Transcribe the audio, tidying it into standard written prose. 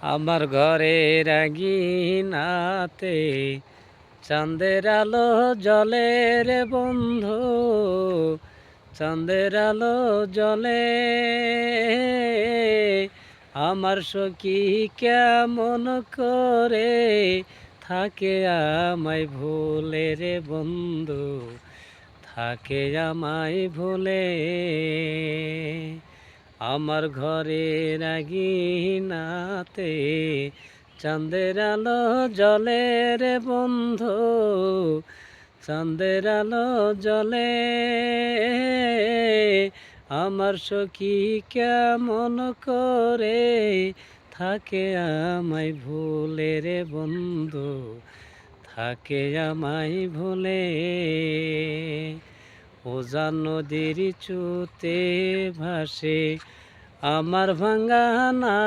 আমার ঘরের আঙিনাতে চাঁদের আলো জ্বলে রে বন্ধু, চাঁদের আলো জ্বলে। আমার সখী কেমন করে থাকে আমায় ভুলে রে বন্ধু, থাকে আমায় ভুলে। আমার ঘরের আঙিনাতে চাঁদের আলো জ্বলে রে বন্ধু, চাঁদের আলো জ্বলে। আমার সখী কেমন করে থাকে আমায় ভুলে রে বন্ধু, থাকে আমায় ভুলে। ওজান নদীর চুতে ভাসে আমার ভাঙা না